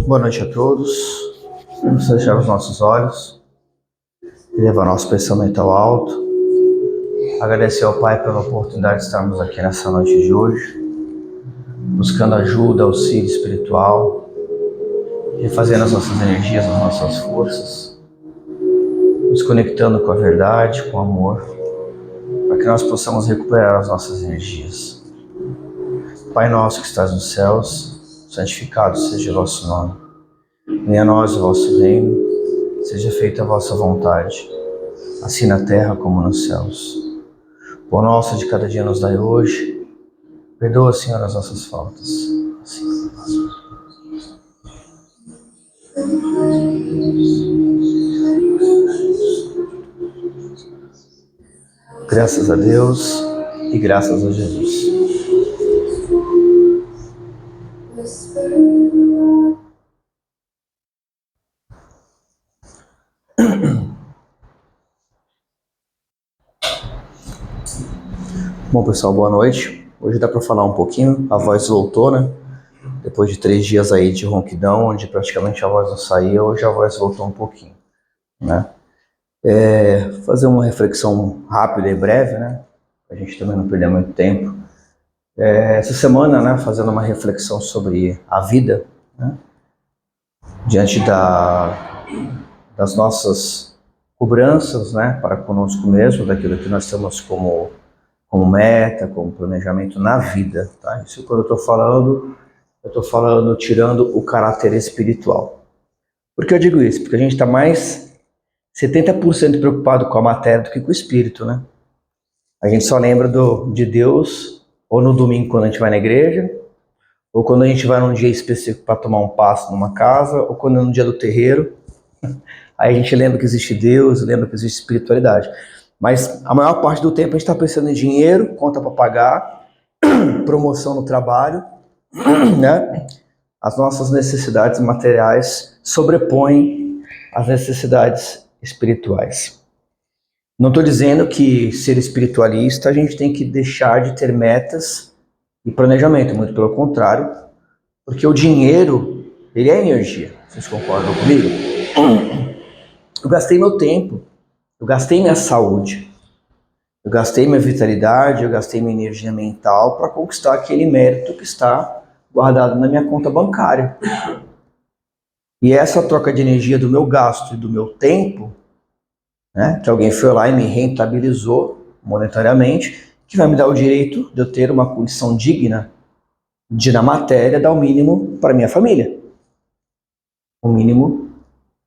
Boa noite a todos. Vamos fechar os nossos olhos e levar nosso pensamento ao alto. Agradecer ao Pai pela oportunidade de estarmos aqui nessa noite de hoje, buscando ajuda, auxílio espiritual, refazendo as nossas energias, as nossas forças, nos conectando com a verdade, com o amor, para que nós possamos recuperar as nossas energias. Pai nosso que estás nos céus, santificado seja o vosso nome. Venha a nós o vosso reino, seja feita a vossa vontade, assim na terra como nos céus. O pão nosso de cada dia nos dai hoje, perdoa, Senhor, as nossas faltas. Assim. Graças a Deus e graças a Jesus. Bom, pessoal, boa noite. Hoje dá para falar um pouquinho, a voz voltou, né? Depois de 3 dias aí de ronquidão, onde praticamente a voz não saía, hoje a voz voltou um pouquinho, né? Fazer uma reflexão rápida e breve, né? A gente também não perder muito tempo. Essa semana, né, fazendo uma reflexão sobre a vida, né? Diante das nossas cobranças, né, para conosco mesmo, daquilo que nós temos como meta, como planejamento na vida, tá? Isso quando eu estou falando tirando o caráter espiritual. Por que eu digo isso? Porque a gente está mais 70% preocupado com a matéria do que com o espírito, né? A gente só lembra de Deus ou no domingo quando a gente vai na igreja, ou quando a gente vai num dia específico para tomar um passo numa casa, ou quando é no dia do terreiro. Aí a gente lembra que existe Deus, lembra que existe espiritualidade. Mas a maior parte do tempo a gente está pensando em dinheiro, conta para pagar, promoção no trabalho, né? As nossas necessidades materiais sobrepõem as necessidades espirituais. Não estou dizendo que ser espiritualista a gente tem que deixar de ter metas e planejamento, muito pelo contrário, porque o dinheiro, ele é energia. Vocês concordam comigo? Eu gastei meu tempo, eu gastei minha saúde, eu gastei minha vitalidade, eu gastei minha energia mental para conquistar aquele mérito que está guardado na minha conta bancária. E essa troca de energia do meu gasto e do meu tempo, né, que alguém foi lá e me rentabilizou monetariamente, que vai me dar o direito de eu ter uma condição digna de, na matéria, dar o mínimo para minha família. O mínimo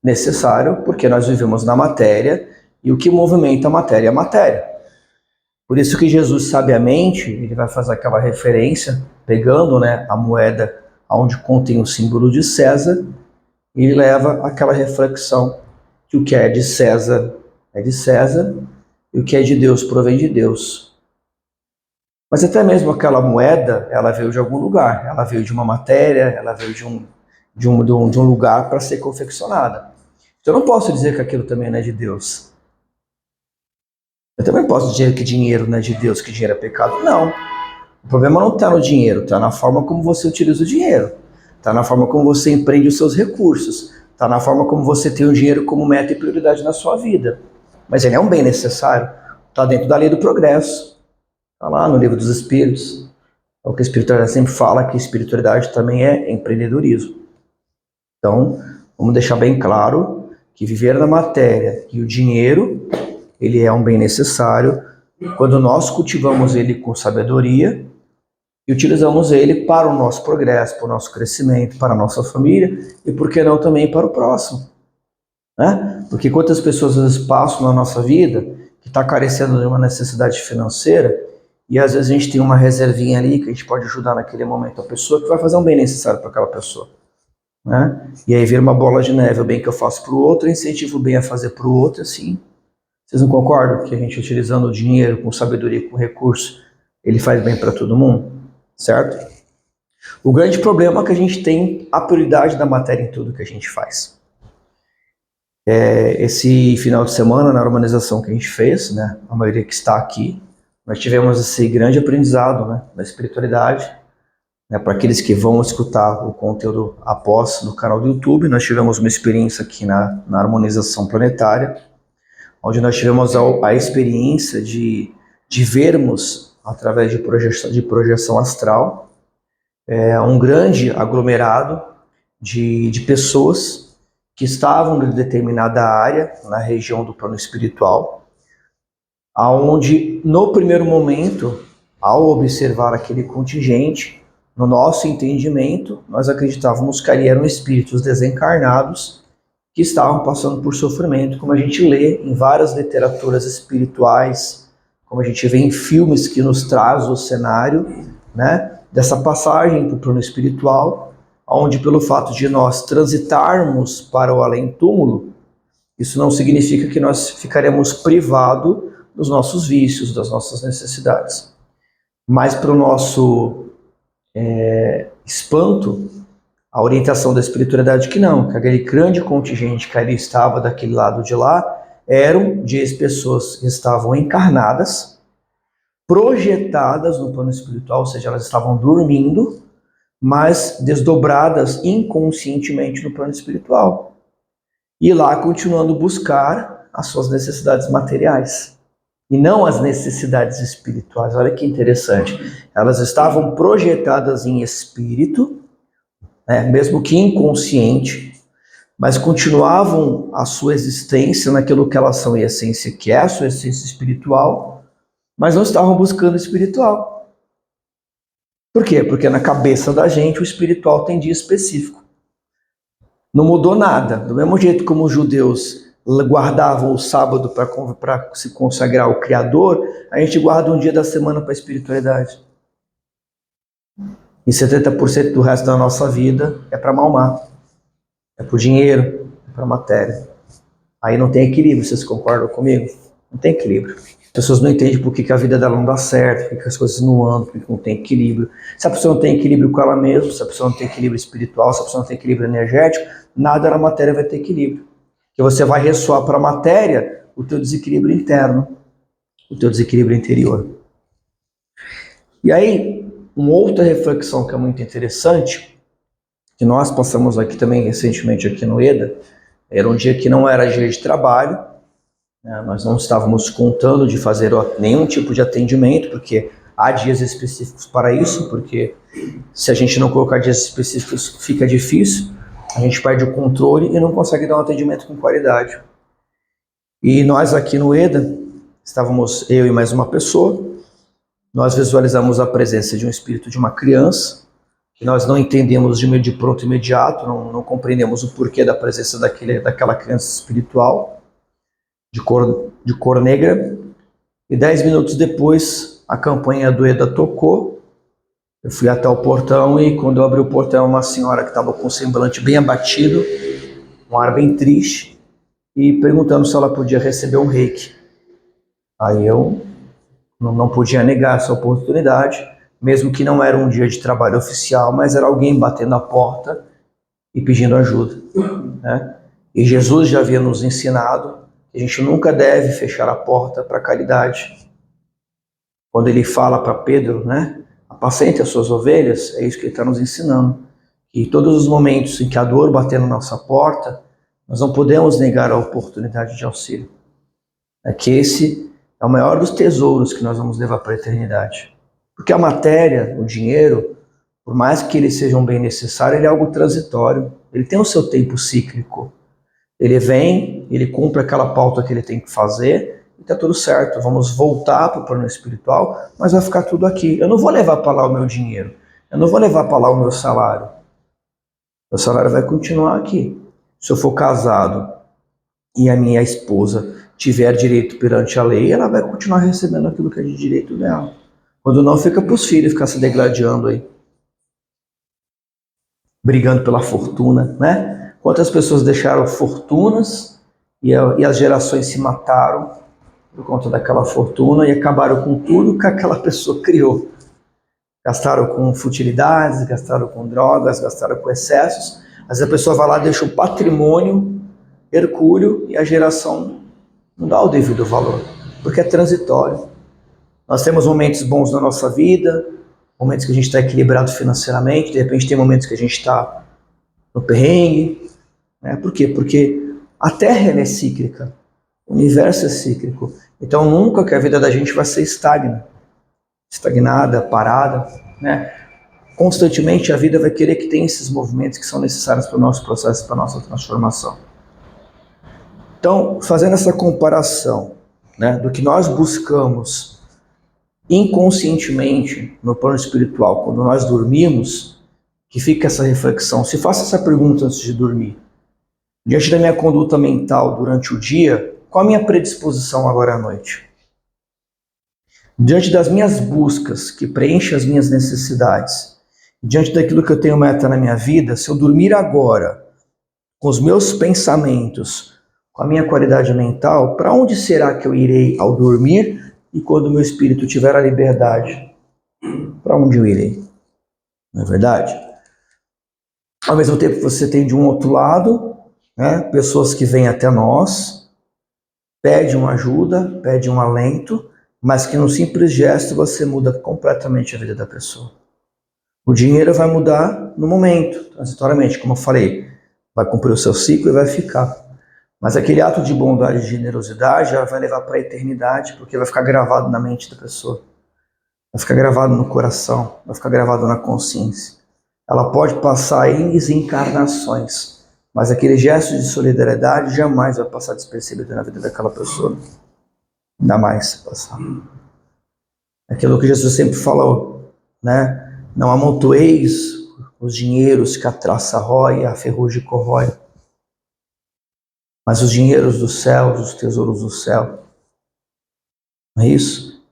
necessário, porque nós vivemos na matéria e o que movimenta a matéria é a matéria. Por isso que Jesus, sabiamente, ele vai fazer aquela referência, pegando, né, a moeda onde contém o símbolo de César, e ele leva aquela reflexão que o que é de César, e o que é de Deus provém de Deus. Mas até mesmo aquela moeda, ela veio de algum lugar, ela veio de uma matéria, ela veio de um lugar para ser confeccionada. Então eu não posso dizer que aquilo também não é de Deus. Eu também posso dizer que dinheiro não é de Deus, que dinheiro é pecado. Não. O problema não está no dinheiro, está na forma como você utiliza o dinheiro. Está na forma como você empreende os seus recursos. Está na forma como você tem o dinheiro como meta e prioridade na sua vida. Mas ele é um bem necessário. Está dentro da lei do progresso. Está lá no livro dos Espíritos. É o que a espiritualidade sempre fala, que a espiritualidade também é empreendedorismo. Então, vamos deixar bem claro que viver na matéria e o dinheiro, ele é um bem necessário quando nós cultivamos ele com sabedoria e utilizamos ele para o nosso progresso, para o nosso crescimento, para a nossa família e, por que não, também para o próximo. Né? Porque quantas pessoas às vezes passam na nossa vida que está carecendo de uma necessidade financeira e às vezes a gente tem uma reservinha ali que a gente pode ajudar naquele momento a pessoa que vai fazer um bem necessário para aquela pessoa. Né? E aí vira uma bola de neve, o bem que eu faço para o outro, eu incentivo o bem a fazer para o outro, assim. Vocês não concordam que a gente utilizando o dinheiro com sabedoria, com recurso, ele faz bem para todo mundo? Certo? O grande problema é que a gente tem a prioridade da matéria em tudo que a gente faz. Esse final de semana, na harmonização que a gente fez, né, a maioria que está aqui, nós tivemos esse grande aprendizado, né, da espiritualidade, Para aqueles que vão escutar o conteúdo após no canal do YouTube, nós tivemos uma experiência aqui na harmonização planetária, onde nós tivemos a experiência de vermos, através de projeção astral, um grande aglomerado de pessoas que estavam em determinada área, na região do plano espiritual, aonde no primeiro momento, ao observar aquele contingente, no nosso entendimento, nós acreditávamos que ali eram espíritos desencarnados que estavam passando por sofrimento, como a gente lê em várias literaturas espirituais, como a gente vê em filmes que nos traz o cenário, né, dessa passagem para o plano espiritual, onde pelo fato de nós transitarmos para o além-túmulo, isso não significa que nós ficaremos privados dos nossos vícios, das nossas necessidades. Mas para o nosso espanto, a orientação da espiritualidade que não, que aquele grande contingente que ali estava daquele lado de lá, eram de pessoas que estavam encarnadas, projetadas no plano espiritual, ou seja, elas estavam dormindo, mas desdobradas inconscientemente no plano espiritual. E lá continuando buscar as suas necessidades materiais. E não as necessidades espirituais. Olha que interessante. Elas estavam projetadas em espírito, mesmo que inconsciente, mas continuavam a sua existência naquilo que elas são em essência, que é a sua essência espiritual, mas não estavam buscando o espiritual. Por quê? Porque na cabeça da gente o espiritual tem dia específico. Não mudou nada. Do mesmo jeito como os judeus guardavam o sábado para se consagrar ao Criador, a gente guarda um dia da semana para a espiritualidade. E 70% do resto da nossa vida é para malmar, é para o dinheiro, é para a matéria. Aí não tem equilíbrio, vocês concordam comigo? Não tem equilíbrio. As pessoas não entendem por que a vida dela não dá certo, por que as coisas não andam, por que não tem equilíbrio. Se a pessoa não tem equilíbrio com ela mesma, se a pessoa não tem equilíbrio espiritual, se a pessoa não tem equilíbrio energético, nada na matéria vai ter equilíbrio. Que você vai ressoar para a matéria o teu desequilíbrio interno, o teu desequilíbrio interior. E aí, uma outra reflexão que é muito interessante, que nós passamos aqui também recentemente aqui no EDA, era um dia que não era dia de trabalho, nós não estávamos contando de fazer nenhum tipo de atendimento, porque há dias específicos para isso, porque se a gente não colocar dias específicos fica difícil, a gente perde o controle e não consegue dar um atendimento com qualidade. E nós aqui no EDA, estávamos eu e mais uma pessoa, nós visualizamos a presença de um espírito de uma criança, que nós não entendemos de pronto imediato, não compreendemos o porquê da presença daquela criança espiritual, de cor negra, e 10 minutos depois a campanha do EDA tocou. Eu fui até o portão e quando eu abri o portão, uma senhora que estava com o semblante bem abatido, um ar bem triste, e perguntando se ela podia receber um reiki. Aí eu não podia negar essa oportunidade, mesmo que não era um dia de trabalho oficial, mas era alguém batendo a porta e pedindo ajuda, né? E Jesus já havia nos ensinado que a gente nunca deve fechar a porta para a caridade. Quando ele fala para Pedro, né? Apacente as suas ovelhas, é isso que ele está nos ensinando. Que em todos os momentos em que a dor bater na nossa porta, nós não podemos negar a oportunidade de auxílio. É que esse é o maior dos tesouros que nós vamos levar para a eternidade. Porque a matéria, o dinheiro, por mais que ele seja um bem necessário, ele é algo transitório. Ele tem o seu tempo cíclico. Ele vem, ele cumpre aquela pauta que ele tem que fazer, e está tudo certo, vamos voltar para o plano espiritual, mas vai ficar tudo aqui. Eu não vou levar para lá o meu dinheiro, eu não vou levar para lá o meu salário. Meu salário vai continuar aqui. Se eu for casado e a minha esposa tiver direito perante a lei, ela vai continuar recebendo aquilo que é de direito dela. Quando não, fica para os filhos ficar se degladiando aí, brigando pela fortuna, né? Quantas pessoas deixaram fortunas e as gerações se mataram por conta daquela fortuna e acabaram com tudo que aquela pessoa criou. Gastaram com futilidades, gastaram com drogas, gastaram com excessos. Às vezes a pessoa vai lá e deixa um patrimônio hercúleo e a geração não dá o devido valor, porque é transitório. Nós temos momentos bons na nossa vida, momentos que a gente está equilibrado financeiramente, de repente tem momentos que a gente está no perrengue. Né? Por quê? Porque a Terra ela é cíclica, o universo é cíclico. Então nunca que a vida da gente vai ser estagnada, parada. Né? Constantemente a vida vai querer que tenha esses movimentos que são necessários para o nosso processo, para a nossa transformação. Então, fazendo essa comparação, né, do que nós buscamos inconscientemente no plano espiritual, quando nós dormimos, que fica essa reflexão. Se faça essa pergunta antes de dormir. Diante da minha conduta mental durante o dia, qual a minha predisposição agora à noite? Diante das minhas buscas que preenchem as minhas necessidades, diante daquilo que eu tenho meta na minha vida, se eu dormir agora, com os meus pensamentos, com a minha qualidade mental, para onde será que eu irei ao dormir e quando o meu espírito tiver a liberdade? Para onde eu irei? Não é verdade? Ao mesmo tempo você tem de um outro lado, né, pessoas que vêm até nós, pedem uma ajuda, pedem um alento, mas que num simples gesto você muda completamente a vida da pessoa. O dinheiro vai mudar no momento, transitoriamente, como eu falei, vai cumprir o seu ciclo e vai ficar. Mas aquele ato de bondade e generosidade vai levar para a eternidade, porque vai ficar gravado na mente da pessoa. Vai ficar gravado no coração, vai ficar gravado na consciência. Ela pode passar em encarnações, mas aquele gesto de solidariedade jamais vai passar despercebido na vida daquela pessoa. Ainda mais passar. Aquilo que Jesus sempre falou, né? Não amontoeis os dinheiros que a traça rói e a ferrugem corrói, mas os dinheiros dos céus, os tesouros do céu. Não é isso?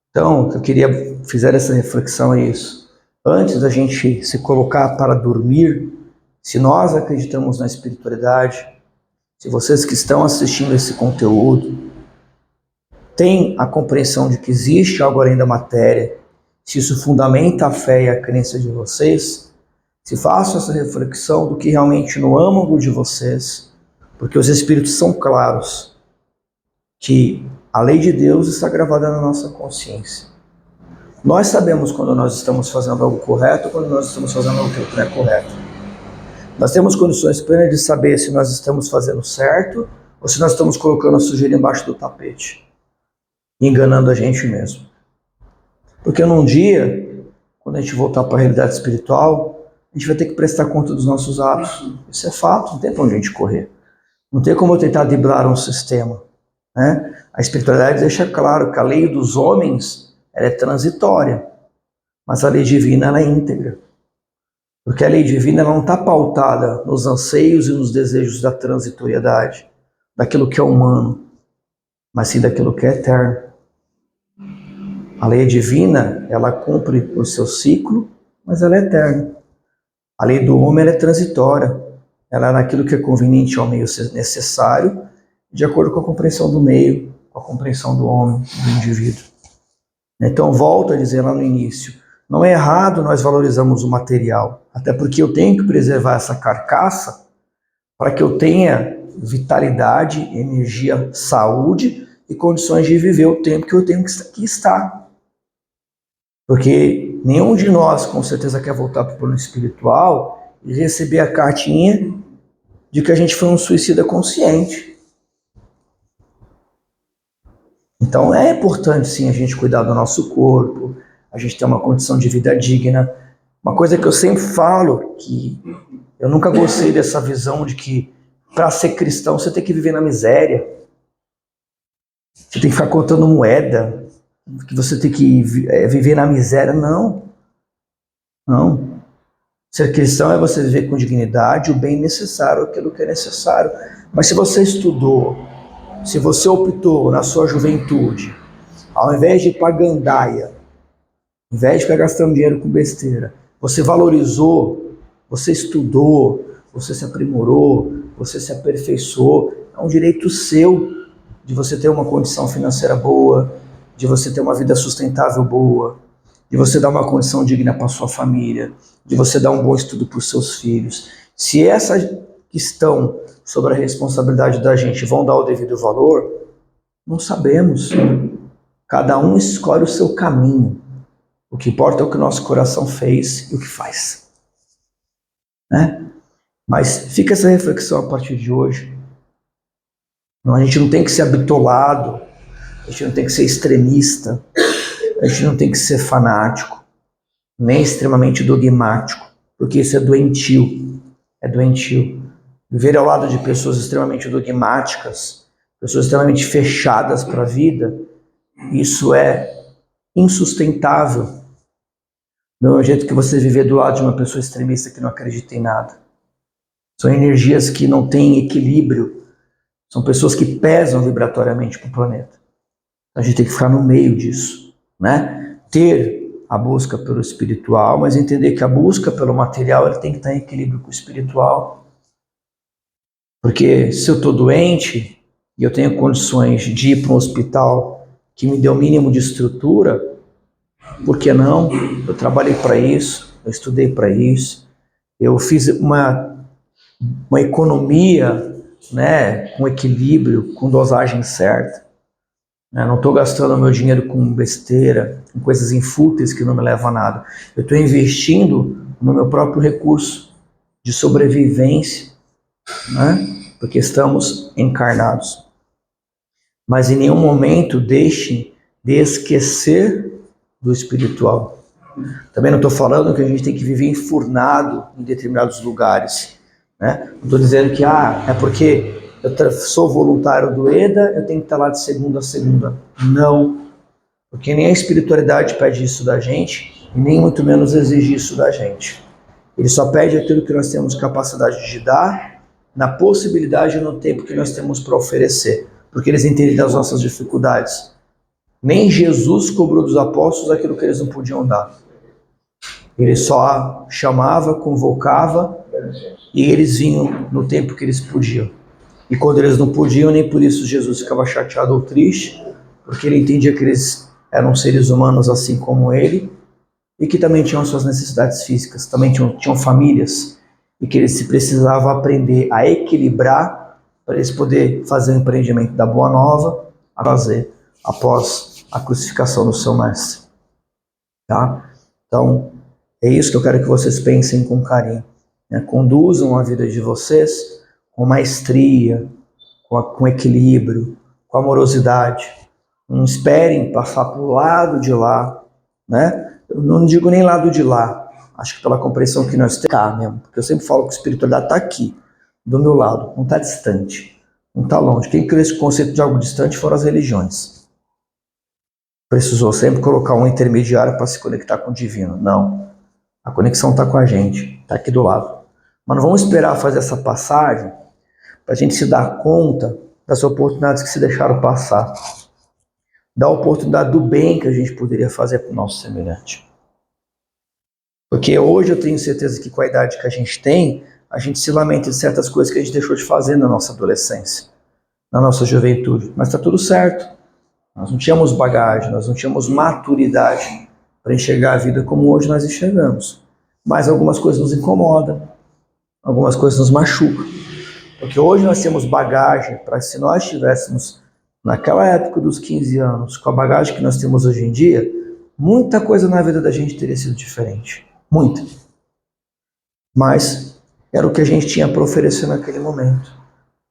Então, eu queria fazer essa reflexão é isso. Antes da gente se colocar para dormir, se nós acreditamos na espiritualidade, se vocês que estão assistindo esse conteúdo têm a compreensão de que existe algo além da matéria, se isso fundamenta a fé e a crença de vocês, se façam essa reflexão do que realmente no âmago de vocês, porque os Espíritos são claros, que a lei de Deus está gravada na nossa consciência. Nós sabemos quando nós estamos fazendo algo correto, quando nós estamos fazendo algo que não é correto. Nós temos condições plenas de saber se nós estamos fazendo certo ou se nós estamos colocando a sujeira embaixo do tapete, enganando a gente mesmo. Porque num dia, quando a gente voltar para a realidade espiritual, a gente vai ter que prestar conta dos nossos atos. Isso é fato, não tem para onde a gente correr. Não tem como eu tentar driblar um sistema. Né? A espiritualidade deixa claro que a lei dos homens ela é transitória, mas a lei divina ela é íntegra. Porque a lei divina ela não está pautada nos anseios e nos desejos da transitoriedade, daquilo que é humano, mas sim daquilo que é eterno. A lei divina, ela cumpre o seu ciclo, mas ela é eterna. A lei do homem ela é transitória. Ela é naquilo que é conveniente ao meio necessário, de acordo com a compreensão do meio, com a compreensão do homem, do indivíduo. Então, volto a dizer lá no início, não é errado nós valorizarmos o material, até porque eu tenho que preservar essa carcaça para que eu tenha vitalidade, energia, saúde e condições de viver o tempo que eu tenho que estar. Porque nenhum de nós com certeza quer voltar para o plano espiritual e receber a cartinha de que a gente foi um suicida consciente. Então é importante sim a gente cuidar do nosso corpo, a gente ter uma condição de vida digna. Uma coisa que eu sempre falo, que eu nunca gostei dessa visão de que para ser cristão você tem que viver na miséria, você tem que ficar contando moeda, que você tem que viver na miséria. Não. Ser cristão é você viver com dignidade, o bem necessário, aquilo que é necessário. Mas se você estudou, se você optou na sua juventude, ao invés de ir para gandaia, ao invés de ficar gastando dinheiro com besteira, você valorizou, você estudou, você se aprimorou, você se aperfeiçoou, é um direito seu de você ter uma condição financeira boa, de você ter uma vida sustentável boa, de você dar uma condição digna para sua família, de você dar um bom estudo para os seus filhos. Se essa questão sobre a responsabilidade da gente vão dar o devido valor, não sabemos. Cada um escolhe o seu caminho. O que importa é o que o nosso coração fez e o que faz. Né? Mas fica essa reflexão a partir de hoje. A gente não tem que ser habitolado, a gente não tem que ser extremista, a gente não tem que ser fanático, nem extremamente dogmático, porque isso é doentio. É doentio. Viver ao lado de pessoas extremamente dogmáticas, pessoas extremamente fechadas para a vida, isso é insustentável. Do mesmo jeito que você viver do lado de uma pessoa extremista que não acredita em nada. São energias que não têm equilíbrio, são pessoas que pesam vibratoriamente para o planeta. A gente tem que ficar no meio disso, né? Ter a busca pelo espiritual, mas entender que a busca pelo material ele tem que estar em equilíbrio com o espiritual. Porque se eu estou doente e eu tenho condições de ir para um hospital que me dê o mínimo de estrutura, por que não? Eu trabalhei para isso, eu estudei para isso, eu fiz uma economia, né, com equilíbrio, com dosagem certa. Não estou gastando meu dinheiro com besteira, com coisas infúteis que não me levam a nada. Eu estou investindo no meu próprio recurso de sobrevivência, né? Porque estamos encarnados. Mas em nenhum momento deixem de esquecer do espiritual. Também não estou falando que a gente tem que viver enfurnado em determinados lugares. Né? Não estou dizendo que é porque eu sou voluntário do EDA, eu tenho que estar lá de segunda a segunda. Não. Porque nem a espiritualidade pede isso da gente, e nem muito menos exige isso da gente. Ele só pede aquilo que nós temos capacidade de dar, na possibilidade e no tempo que nós temos para oferecer. Porque eles entendem das nossas dificuldades. Nem Jesus cobrou dos apóstolos aquilo que eles não podiam dar. Ele só chamava, convocava, e eles vinham no tempo que eles podiam. E quando eles não podiam, nem por isso Jesus ficava chateado ou triste, porque ele entendia que eles eram seres humanos assim como ele, e que também tinham suas necessidades físicas, também tinham famílias, e que eles precisavam aprender a equilibrar para eles poderem fazer o empreendimento da Boa Nova a fazer após a crucificação do seu mestre. Tá? Então, é isso que eu quero que vocês pensem com carinho. Né? Conduzam a vida de vocês com maestria, com equilíbrio, com amorosidade. Não esperem passar para o lado de lá. Né? Eu não digo nem lado de lá. Acho que pela compreensão que nós temos, cá mesmo. Porque eu sempre falo que a espiritualidade está aqui, do meu lado, não está distante, não está longe. Quem criou esse conceito de algo distante foram as religiões. Precisou sempre colocar um intermediário para se conectar com o divino. Não. A conexão está com a gente, está aqui do lado. Mas não vamos esperar fazer essa passagem para a gente se dar conta das oportunidades que se deixaram passar. Da oportunidade do bem que a gente poderia fazer para o nosso semelhante. Porque hoje eu tenho certeza que com a idade que a gente se lamenta de certas coisas que a gente deixou de fazer na nossa adolescência, na nossa juventude. Mas está tudo certo. Nós não tínhamos bagagem, nós não tínhamos maturidade para enxergar a vida como hoje nós enxergamos. Mas algumas coisas nos incomodam, algumas coisas nos machucam. Porque hoje nós temos bagagem para, se nós estivéssemos naquela época dos 15 anos, com a bagagem que nós temos hoje em dia, muita coisa na vida da gente teria sido diferente. Muita. Mas era o que a gente tinha para oferecer naquele momento.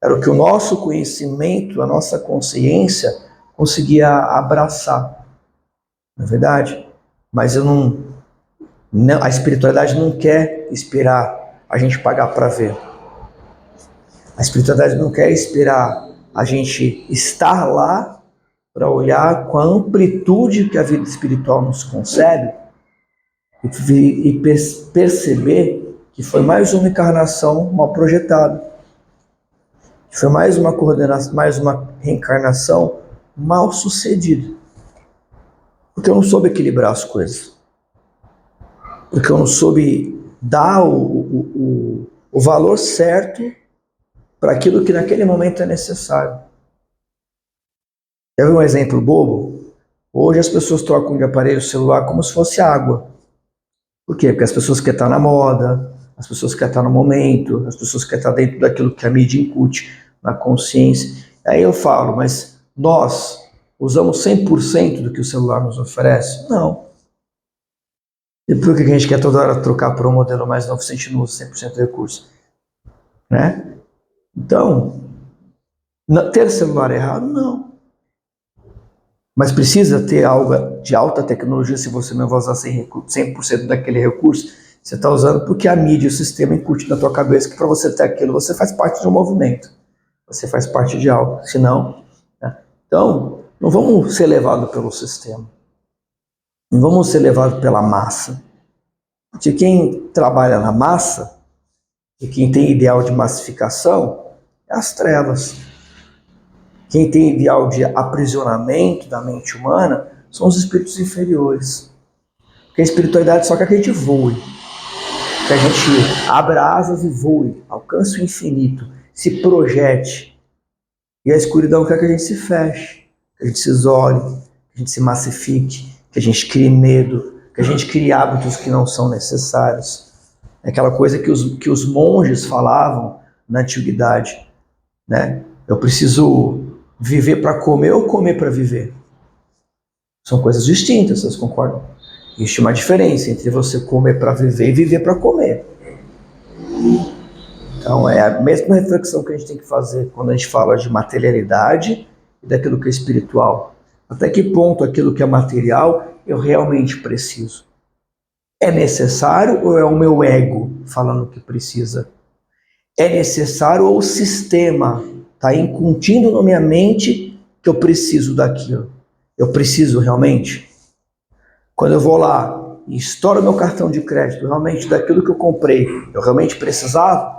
Era o que o nosso conhecimento, a nossa consciência conseguia abraçar. Não é verdade? Mas a espiritualidade não quer esperar a gente pagar para ver. A espiritualidade não quer esperar a gente estar lá para olhar com a amplitude que a vida espiritual nos concede e perceber que foi mais uma encarnação mal projetada, que foi mais uma coordenação, mais uma reencarnação mal sucedida, porque eu não soube equilibrar as coisas, porque eu não soube dar o valor certo para aquilo que naquele momento é necessário. Quer ver um exemplo bobo? Hoje as pessoas trocam de aparelho celular como se fosse água. Por quê? Porque as pessoas querem estar na moda, as pessoas querem estar no momento, as pessoas querem estar dentro daquilo que a mídia incute, na consciência. Aí eu falo, mas nós usamos 100% do que o celular nos oferece? Não. E por que a gente quer toda hora trocar por um modelo mais novo se a gente não usa 100% do recurso? Né? Então, ter celular errado? Não. Mas precisa ter algo de alta tecnologia se você não vai usar 100% daquele recurso. Você está usando porque a mídia e o sistema incute na tua cabeça que para você ter aquilo, você faz parte de um movimento. Você faz parte de algo. Senão, né? Então, não vamos ser levados pelo sistema. Não vamos ser levados pela massa. Porque quem trabalha na massa e quem tem ideal de massificação é as trevas. Quem tem ideal de aprisionamento da mente humana são os espíritos inferiores. Porque a espiritualidade só quer que a gente voe. Que a gente abra asas e voe, alcance o infinito, se projete. E a escuridão quer que a gente se feche, que a gente se isole, que a gente se massifique, que a gente crie medo, que a gente crie hábitos que não são necessários. É aquela coisa que os monges falavam na antiguidade, né? Eu preciso viver para comer ou comer para viver? São coisas distintas, vocês concordam? Existe uma diferença entre você comer para viver e viver para comer. Então é a mesma reflexão que a gente tem que fazer quando a gente fala de materialidade e daquilo que é espiritual. Até que ponto aquilo que é material eu realmente preciso? É necessário ou é o meu ego falando que precisa? É necessário ou o sistema está incutindo na minha mente que eu preciso daquilo? Eu preciso realmente? Quando eu vou lá e estouro meu cartão de crédito realmente daquilo que eu comprei, eu realmente precisava?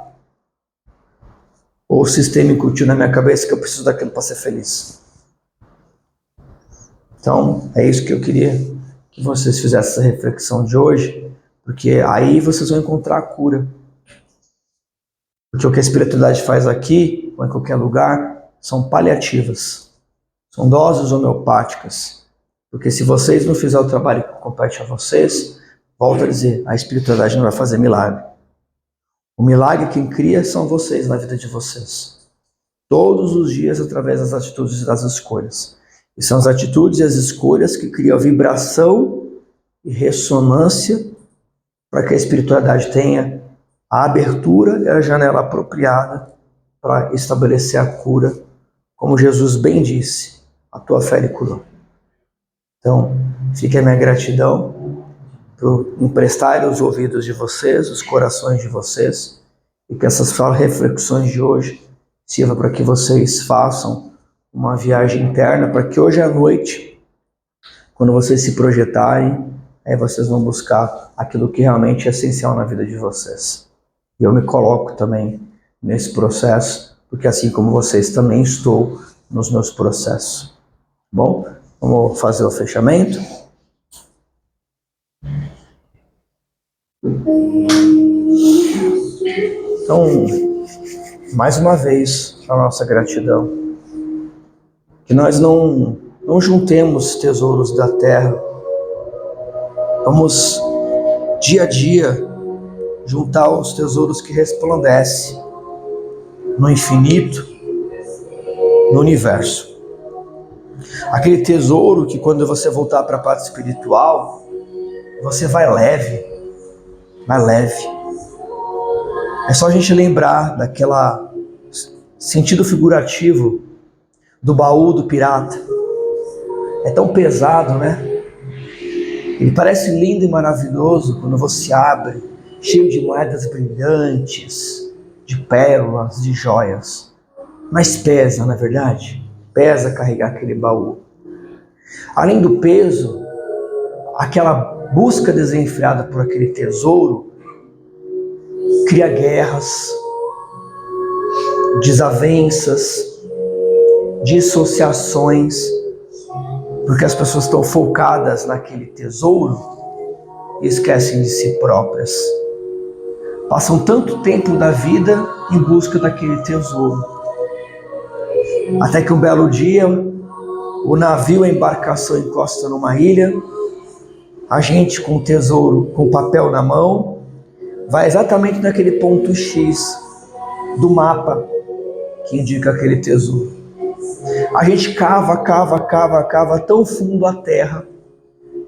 Ou o sistema incutiu na minha cabeça que eu preciso daquilo para ser feliz? Então, é isso que eu queria que vocês fizessem essa reflexão de hoje, porque aí vocês vão encontrar a cura. Porque o que a espiritualidade faz aqui, ou em qualquer lugar, são paliativas. São doses homeopáticas. Porque se vocês não fizerem o trabalho que compete a vocês, volto a dizer, a espiritualidade não vai fazer milagre. O milagre quem cria são vocês na vida de vocês. Todos os dias através das atitudes e das escolhas. E são as atitudes e as escolhas que criam vibração e ressonância para que a espiritualidade tenha a abertura e a janela apropriada para estabelecer a cura, como Jesus bem disse, a tua fé lhe curou. Então, fica a minha gratidão por emprestarem os ouvidos de vocês, os corações de vocês, e que essas reflexões de hoje sirvam para que vocês façam uma viagem interna, para que hoje à noite, quando vocês se projetarem, aí vocês vão buscar aquilo que realmente é essencial na vida de vocês. E eu me coloco também nesse processo, porque assim como vocês, também estou nos meus processos. Bom, vamos fazer o fechamento. Então, mais uma vez, a nossa gratidão. Que nós não juntemos tesouros da terra. Vamos, dia a dia, juntar os tesouros que resplandecem no infinito, no universo. Aquele tesouro que quando você voltar para a parte espiritual, você vai leve. Vai leve. É só a gente lembrar daquela sentido figurativo do baú do pirata. É tão pesado, né? Ele parece lindo e maravilhoso quando você abre, cheio de moedas brilhantes, de pérolas, de joias. Mas pesa, não é verdade? Pesa carregar aquele baú. Além do peso, aquela busca desenfreada por aquele tesouro cria guerras, desavenças, dissociações, porque as pessoas estão focadas naquele tesouro e esquecem de si próprias. Passam tanto tempo da vida em busca daquele tesouro, até que um belo dia o navio, a embarcação encosta numa ilha, a gente com o tesouro, com o papel na mão, vai exatamente naquele ponto X do mapa que indica aquele tesouro. A gente cava tão fundo a terra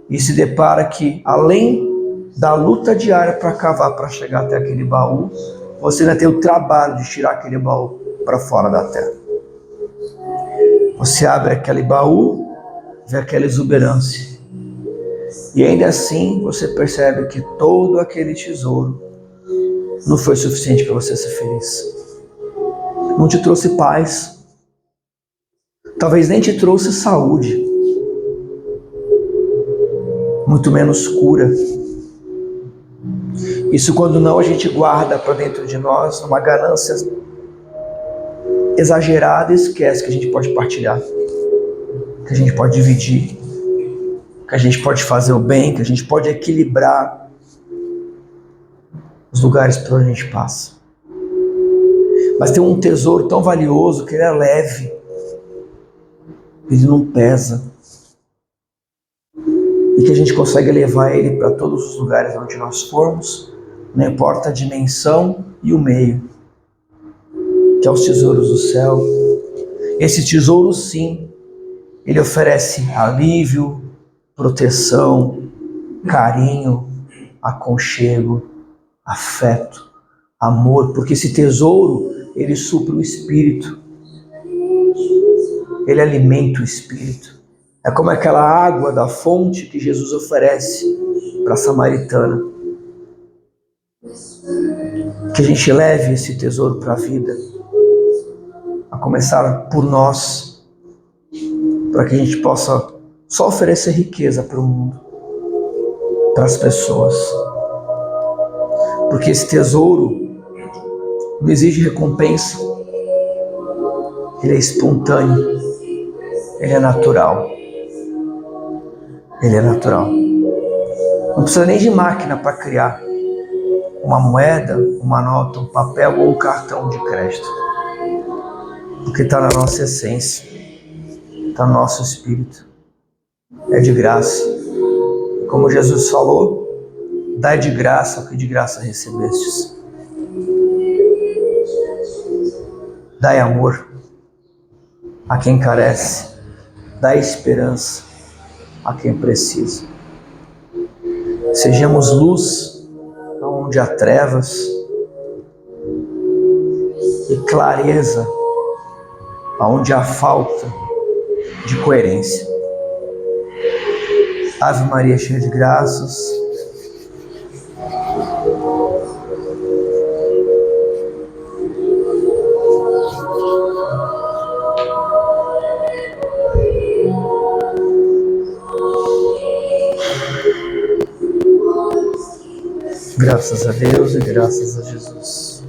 e se depara que, além da luta diária para cavar, para chegar até aquele baú, você ainda tem o trabalho de tirar aquele baú para fora da terra. Você abre aquele baú, vê aquela exuberância. E ainda assim você percebe que todo aquele tesouro não foi suficiente para você ser feliz. Não te trouxe paz. Talvez nem te trouxe saúde. Muito menos cura. Isso quando não a gente guarda para dentro de nós uma ganância exagerada e esquece que a gente pode partilhar, que a gente pode dividir, que a gente pode fazer o bem, que a gente pode equilibrar os lugares por onde a gente passa. Mas tem um tesouro tão valioso que ele é leve, ele não pesa, e que a gente consegue levar ele para todos os lugares onde nós formos, não importa a dimensão e o meio, que é os tesouros do céu. Esse tesouro, sim, ele oferece alívio, proteção, carinho, aconchego, afeto, amor, porque esse tesouro, ele supre o espírito, ele alimenta o espírito. É como aquela água da fonte que Jesus oferece para a samaritana. Que a gente leve esse tesouro para a vida, a começar por nós, para que a gente possa só oferecer riqueza para o mundo, para as pessoas. Porque esse tesouro não exige recompensa, ele é espontâneo, ele é natural. Ele é natural. Não precisa nem de máquina para criar uma moeda, uma nota, um papel ou um cartão de crédito. Porque está na nossa essência, está no nosso espírito. É de graça. Como Jesus falou, dai de graça o que de graça recebestes. Dai amor a quem carece. Dai esperança a quem precisa. Sejamos luz onde há trevas e clareza onde há falta de coerência. Ave Maria, cheia de graças. Graças a Deus e graças a Jesus.